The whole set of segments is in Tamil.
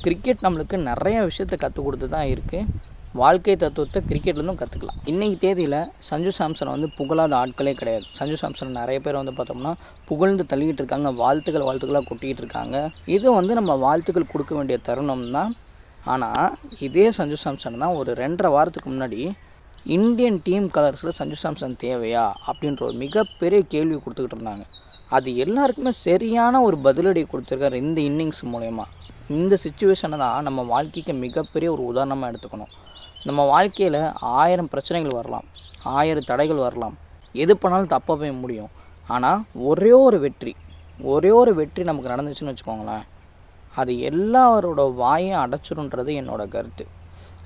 கிரிக்கெட் நம்மளுக்கு நிறைய விஷயத்த கற்றுக் கொடுத்து தான் இருக்குது. வாழ்க்கை தத்துவத்தை கிரிக்கெட்லேருந்தும் கற்றுக்கலாம். இன்றைக்கி தேதியில் சஞ்சு சாம்சன் வந்து புகழாத ஆட்களே கிடையாது. சஞ்சு சாம்சன் நிறைய பேர் வந்து பார்த்தோம்னா புகழ்ந்து தள்ளிக்கிட்டு இருக்காங்க, வாழ்த்துக்களாக கொட்டிக்கிட்டு இருக்காங்க. இது வந்து நம்ம வாழ்த்துக்கள் கொடுக்க வேண்டிய தருணம் தான். ஆனால் இதே சஞ்சு சாம்சன் தான் ஒரு 2.5 வாரத்துக்கு முன்னாடி இந்தியன் டீம் கலர்ஸில் சஞ்சு சாம்சன் தேவையா அப்படின்ற ஒரு மிகப்பெரிய கேள்வி கொடுத்துக்கிட்டு இருந்தாங்க. அது எல்லாருக்குமே சரியான ஒரு பதிலடி கொடுத்துருக்காரு இந்த இன்னிங்ஸ் மூலயமா. இந்த சிச்சுவேஷனை தான் நம்ம வாழ்க்கைக்கு மிகப்பெரிய ஒரு உதாரணமாக எடுத்துக்கணும். நம்ம வாழ்க்கையில் 1000 பிரச்சனைகள் வரலாம், 1000 தடைகள் வரலாம், எது பண்ணாலும் தப்பாக போய் முடியும். ஆனால் ஒரே ஒரு வெற்றி நமக்கு நடந்துச்சுன்னு வச்சுக்கோங்களேன், அது எல்லாரோட வாயும் அடைச்சிடுன்றது என்னோடய கருத்து.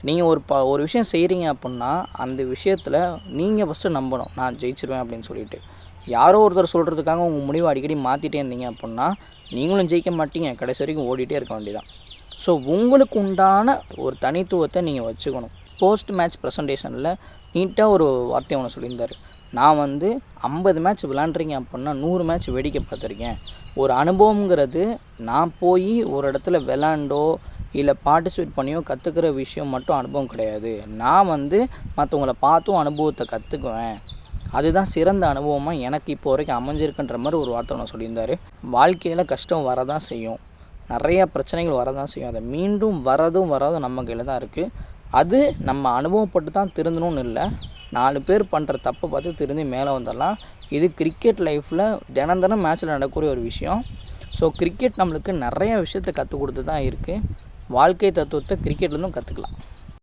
நீங்கள் ஒரு விஷயம் செய்கிறீங்க அப்படின்னா அந்த விஷயத்தில் நீங்கள் ஃபஸ்ட்டு நம்பணும், நான் ஜெயிச்சிருவேன் அப்படின்னு சொல்லிட்டு. யாரோ ஒருத்தர் சொல்கிறதுக்காக உங்கள் முடிவை அடிக்கடி மாற்றிட்டே இருந்தீங்க அப்படின்னா நீங்களும் ஜெயிக்க மாட்டீங்க, கடைசி வரைக்கும் ஓடிட்டே இருக்க வேண்டியதான். ஸோ உங்களுக்கு உண்டான ஒரு தனித்துவத்தை நீங்கள் வச்சுக்கணும். போஸ்ட் மேட்ச் ப்ரெசன்டேஷனில் நீட்டாக ஒரு வார்த்தை ஒன்று சொல்லியிருந்தார். நான் வந்து 50 மேட்ச் விளாண்டுறீங்க அப்படின்னா 100 மேட்ச் வேடிக்கை பார்த்துருக்கேன். ஒரு அனுபவங்கிறது நான் போய் ஒரு இடத்துல விளாண்டோ இல்லை பார்ட்டிசிபேட் பண்ணியோ கற்றுக்கிற விஷயம் மட்டும் அனுபவம் கிடையாது. நான் வந்து மற்றவங்கள பார்த்தும் அனுபவத்தை கற்றுக்குவேன். அதுதான் சிறந்த அனுபவமாக எனக்கு இப்போ வரைக்கும் அமைஞ்சிருக்குன்ற மாதிரி ஒரு வார்த்தை ஒன்று சொல்லியிருந்தார். வாழ்க்கையில் கஷ்டம் வரதான் செய்யும், நிறையா பிரச்சனைகள் வரதான் செய்யும். அதை மீண்டும் வரதும் நம்ம கையில் தான் இருக்குது. அது நம்ம அனுபவப்பட்டு தான் திருந்தணும்னு இல்லை, 4 பேர் பண்ணுற தப்பை பார்த்து திருந்தி மேலே வந்துடலாம். இது கிரிக்கெட் லைஃப்பில் தினம் மேட்ச்சில் நடக்கக்கூடிய ஒரு விஷயம். ஸோ கிரிக்கெட் நம்மளுக்கு நிறைய விஷயத்தை கற்றுக் கொடுத்து தான் இருக்குது. வாழ்க்கை தத்துவத்தை கிரிக்கெட்லேருந்தும் கற்றுக்கலாம்.